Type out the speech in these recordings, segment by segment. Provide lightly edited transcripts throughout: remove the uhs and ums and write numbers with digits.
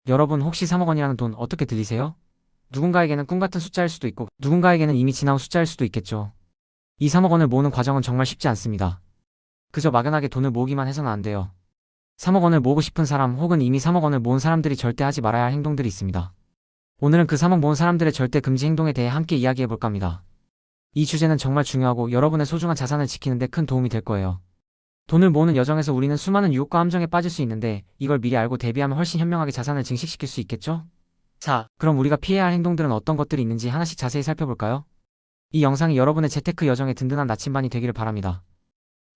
여러분 혹시 3억 원이라는 돈 어떻게 들리세요? 누군가에게는 꿈같은 숫자일 수도 있고 누군가에게는 이미 지나온 숫자일 수도 있겠죠. 이 3억 원을 모으는 과정은 정말 쉽지 않습니다. 그저 막연하게 돈을 모으기만 해서는 안 돼요. 3억 원을 모으고 싶은 사람 혹은 이미 3억 원을 모은 사람들이 절대 하지 말아야 할 행동들이 있습니다. 오늘은 그 3억 모은 사람들의 절대 금지 행동에 대해 함께 이야기해볼까 합니다. 이 주제는 정말 중요하고 여러분의 소중한 자산을 지키는 데 큰 도움이 될 거예요. 돈을 모으는 여정에서 우리는 수많은 유혹과 함정에 빠질 수 있는데 이걸 미리 알고 대비하면 훨씬 현명하게 자산을 증식시킬 수 있겠죠? 자, 그럼 우리가 피해야 할 행동들은 어떤 것들이 있는지 하나씩 자세히 살펴볼까요? 이 영상이 여러분의 재테크 여정에 든든한 나침반이 되기를 바랍니다.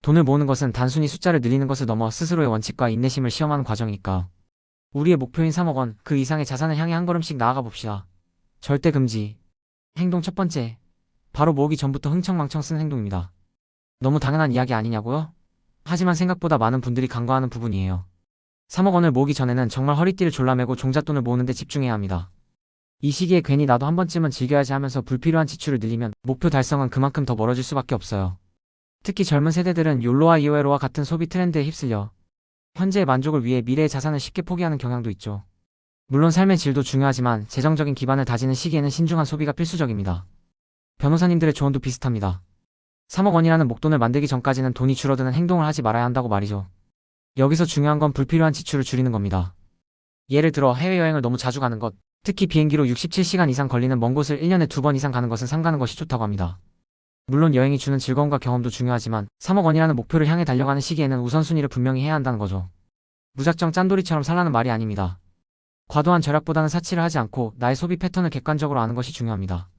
돈을 모으는 것은 단순히 숫자를 늘리는 것을 넘어 스스로의 원칙과 인내심을 시험하는 과정이니까. 우리의 목표인 3억 원, 그 이상의 자산을 향해 한 걸음씩 나아가 봅시다. 절대 금지. 행동 첫 번째. 바로 모으기 전부터 흥청망청 쓰는 행동입니다. 너무 당연한 이야기 아니냐고요? 하지만 생각보다 많은 분들이 간과하는 부분이에요. 3억 원을 모으기 전에는 정말 허리띠를 졸라매고 종잣돈을 모으는 데 집중해야 합니다. 이 시기에 괜히 나도 한 번쯤은 즐겨야지 하면서 불필요한 지출을 늘리면 목표 달성은 그만큼 더 멀어질 수밖에 없어요. 특히 젊은 세대들은 욜로와 이오에로와 같은 소비 트렌드에 휩쓸려 현재의 만족을 위해 미래의 자산을 쉽게 포기하는 경향도 있죠. 물론 삶의 질도 중요하지만 재정적인 기반을 다지는 시기에는 신중한 소비가 필수적입니다. 변호사님들의 조언도 비슷합니다. 3억 원이라는 목돈을 만들기 전까지는 돈이 줄어드는 행동을 하지 말아야 한다고 말이죠. 여기서 중요한 건 불필요한 지출을 줄이는 겁니다. 예를 들어 해외여행을 너무 자주 가는 것, 특히 비행기로 67시간 이상 걸리는 먼 곳을 1년에 2번 이상 가는 것은 삼가는 것이 좋다고 합니다. 물론 여행이 주는 즐거움과 경험도 중요하지만 3억 원이라는 목표를 향해 달려가는 시기에는 우선순위를 분명히 해야 한다는 거죠. 무작정 짠돌이처럼 살라는 말이 아닙니다. 과도한 절약보다는 사치를 하지 않고 나의 소비 패턴을 객관적으로 아는 것이 중요합니다.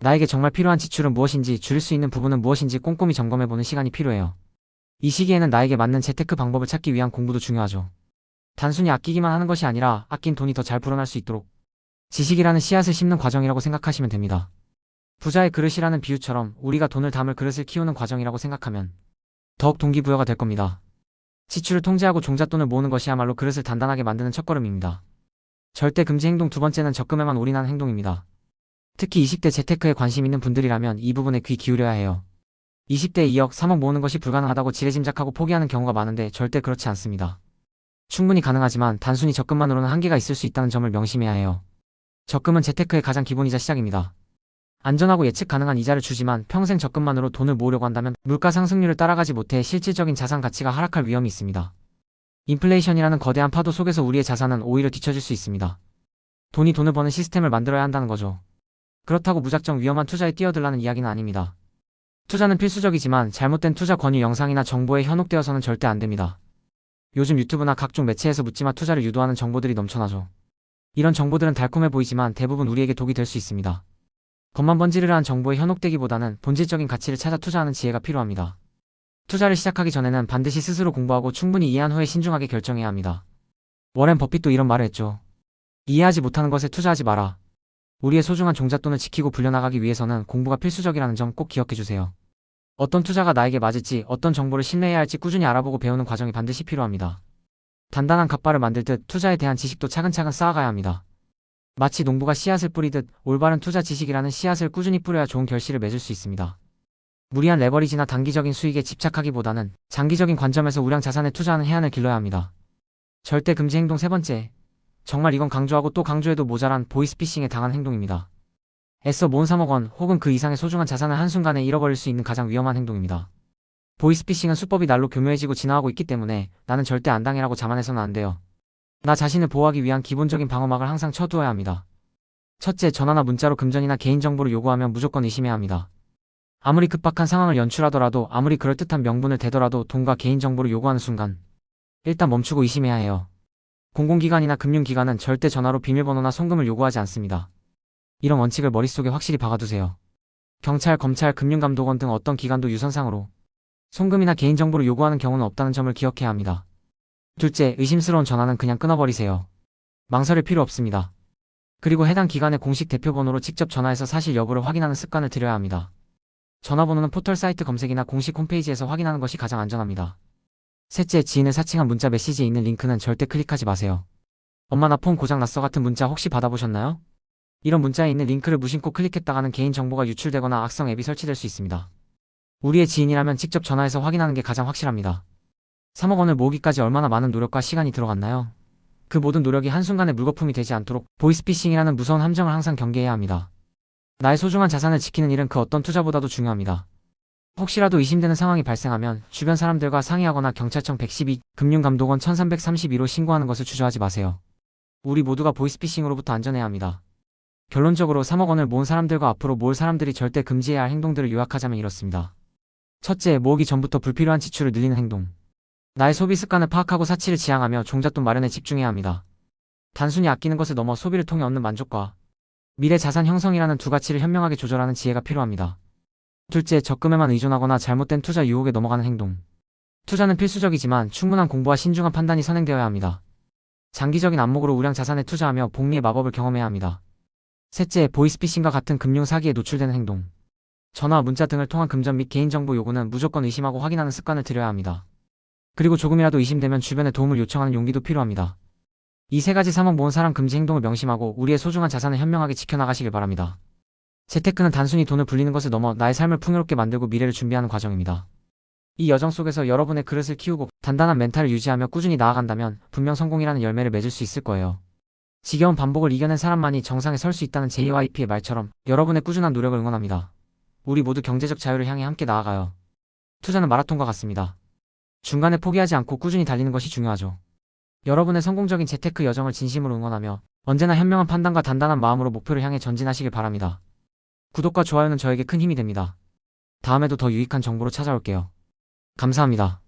나에게 정말 필요한 지출은 무엇인지, 줄일 수 있는 부분은 무엇인지 꼼꼼히 점검해보는 시간이 필요해요. 이 시기에는 나에게 맞는 재테크 방법을 찾기 위한 공부도 중요하죠. 단순히 아끼기만 하는 것이 아니라 아낀 돈이 더 잘 불어날 수 있도록 지식이라는 씨앗을 심는 과정이라고 생각하시면 됩니다. 부자의 그릇이라는 비유처럼 우리가 돈을 담을 그릇을 키우는 과정이라고 생각하면 더욱 동기부여가 될 겁니다. 지출을 통제하고 종잣돈을 모으는 것이야말로 그릇을 단단하게 만드는 첫걸음입니다. 절대 금지 행동 두 번째는 적금에만 올인하는 행동입니다. 특히 20대 재테크에 관심 있는 분들이라면 이 부분에 귀 기울여야 해요. 20대에 2억, 3억 모으는 것이 불가능하다고 지레짐작하고 포기하는 경우가 많은데 절대 그렇지 않습니다. 충분히 가능하지만 단순히 적금만으로는 한계가 있을 수 있다는 점을 명심해야 해요. 적금은 재테크의 가장 기본이자 시작입니다. 안전하고 예측 가능한 이자를 주지만 평생 적금만으로 돈을 모으려고 한다면 물가 상승률을 따라가지 못해 실질적인 자산 가치가 하락할 위험이 있습니다. 인플레이션이라는 거대한 파도 속에서 우리의 자산은 오히려 뒤처질 수 있습니다. 돈이 돈을 버는 시스템을 만들어야 한다는 거죠. 그렇다고 무작정 위험한 투자에 뛰어들라는 이야기는 아닙니다. 투자는 필수적이지만 잘못된 투자 권유 영상이나 정보에 현혹되어서는 절대 안 됩니다. 요즘 유튜브나 각종 매체에서 묻지마 투자를 유도하는 정보들이 넘쳐나죠. 이런 정보들은 달콤해 보이지만 대부분 우리에게 독이 될 수 있습니다. 겉만 번지르르한 정보에 현혹되기보다는 본질적인 가치를 찾아 투자하는 지혜가 필요합니다. 투자를 시작하기 전에는 반드시 스스로 공부하고 충분히 이해한 후에 신중하게 결정해야 합니다. 워렌 버핏도 이런 말을 했죠. 이해하지 못하는 것에 투자하지 마라. 우리의 소중한 종잣돈을 지키고 불려나가기 위해서는 공부가 필수적이라는 점 꼭 기억해주세요. 어떤 투자가 나에게 맞을지, 어떤 정보를 신뢰해야 할지 꾸준히 알아보고 배우는 과정이 반드시 필요합니다. 단단한 갓바를 만들듯 투자에 대한 지식도 차근차근 쌓아가야 합니다. 마치 농부가 씨앗을 뿌리듯 올바른 투자 지식이라는 씨앗을 꾸준히 뿌려야 좋은 결실을 맺을 수 있습니다. 무리한 레버리지나 단기적인 수익에 집착하기보다는 장기적인 관점에서 우량 자산에 투자하는 해안을 길러야 합니다. 절대 금지 행동 세 번째. 정말 이건 강조하고 또 강조해도 모자란 보이스피싱에 당한 행동입니다. 애써 모은 3억 원 혹은 그 이상의 소중한 자산을 한순간에 잃어버릴 수 있는 가장 위험한 행동입니다. 보이스피싱은 수법이 날로 교묘해지고 진화하고 있기 때문에 나는 절대 안 당해라고 자만해서는 안 돼요. 나 자신을 보호하기 위한 기본적인 방어막을 항상 쳐두어야 합니다. 첫째, 전화나 문자로 금전이나 개인정보를 요구하면 무조건 의심해야 합니다. 아무리 급박한 상황을 연출하더라도 아무리 그럴듯한 명분을 대더라도 돈과 개인정보를 요구하는 순간 일단 멈추고 의심해야 해요. 공공기관이나 금융기관은 절대 전화로 비밀번호나 송금을 요구하지 않습니다. 이런 원칙을 머릿속에 확실히 박아두세요. 경찰, 검찰, 금융감독원 등 어떤 기관도 유선상으로 송금이나 개인정보를 요구하는 경우는 없다는 점을 기억해야 합니다. 둘째, 의심스러운 전화는 그냥 끊어버리세요. 망설일 필요 없습니다. 그리고 해당 기관의 공식 대표번호로 직접 전화해서 사실 여부를 확인하는 습관을 들여야 합니다. 전화번호는 포털 사이트 검색이나 공식 홈페이지에서 확인하는 것이 가장 안전합니다. 셋째, 지인을 사칭한 문자 메시지에 있는 링크는 절대 클릭하지 마세요. 엄마 나 폰 고장났어 같은 문자 혹시 받아보셨나요? 이런 문자에 있는 링크를 무심코 클릭했다가는 개인정보가 유출되거나 악성 앱이 설치될 수 있습니다. 우리의 지인이라면 직접 전화해서 확인하는 게 가장 확실합니다. 3억 원을 모으기까지 얼마나 많은 노력과 시간이 들어갔나요? 그 모든 노력이 한순간에 물거품이 되지 않도록 보이스피싱이라는 무서운 함정을 항상 경계해야 합니다. 나의 소중한 자산을 지키는 일은 그 어떤 투자보다도 중요합니다. 혹시라도 의심되는 상황이 발생하면 주변 사람들과 상의하거나 경찰청 112, 금융감독원 1332로 신고하는 것을 주저하지 마세요. 우리 모두가 보이스피싱으로부터 안전해야 합니다. 결론적으로 3억 원을 모은 사람들과 앞으로 모을 사람들이 절대 금지해야 할 행동들을 요약하자면 이렇습니다. 첫째, 모으기 전부터 불필요한 지출을 늘리는 행동. 나의 소비 습관을 파악하고 사치를 지향하며 종잣돈 마련에 집중해야 합니다. 단순히 아끼는 것을 넘어 소비를 통해 얻는 만족과 미래 자산 형성이라는 두 가치를 현명하게 조절하는 지혜가 필요합니다. 둘째, 적금에만 의존하거나 잘못된 투자 유혹에 넘어가는 행동. 투자는 필수적이지만 충분한 공부와 신중한 판단이 선행되어야 합니다. 장기적인 안목으로 우량 자산에 투자하며 복리의 마법을 경험해야 합니다. 셋째, 보이스피싱과 같은 금융 사기에 노출되는 행동. 전화, 문자 등을 통한 금전 및 개인정보 요구는 무조건 의심하고 확인하는 습관을 들여야 합니다. 그리고 조금이라도 의심되면 주변에 도움을 요청하는 용기도 필요합니다. 이 세 가지 3억 모은 사람 금지 행동을 명심하고 우리의 소중한 자산을 현명하게 지켜나가시길 바랍니다. 재테크는 단순히 돈을 불리는 것을 넘어 나의 삶을 풍요롭게 만들고 미래를 준비하는 과정입니다. 이 여정 속에서 여러분의 그릇을 키우고 단단한 멘탈을 유지하며 꾸준히 나아간다면 분명 성공이라는 열매를 맺을 수 있을 거예요. 지겨운 반복을 이겨낸 사람만이 정상에 설 수 있다는 JYP의 말처럼 여러분의 꾸준한 노력을 응원합니다. 우리 모두 경제적 자유를 향해 함께 나아가요. 투자는 마라톤과 같습니다. 중간에 포기하지 않고 꾸준히 달리는 것이 중요하죠. 여러분의 성공적인 재테크 여정을 진심으로 응원하며 언제나 현명한 판단과 단단한 마음으로 목표를 향해 전진하시길 바랍니다. 구독과 좋아요는 저에게 큰 힘이 됩니다. 다음에도 더 유익한 정보로 찾아올게요. 감사합니다.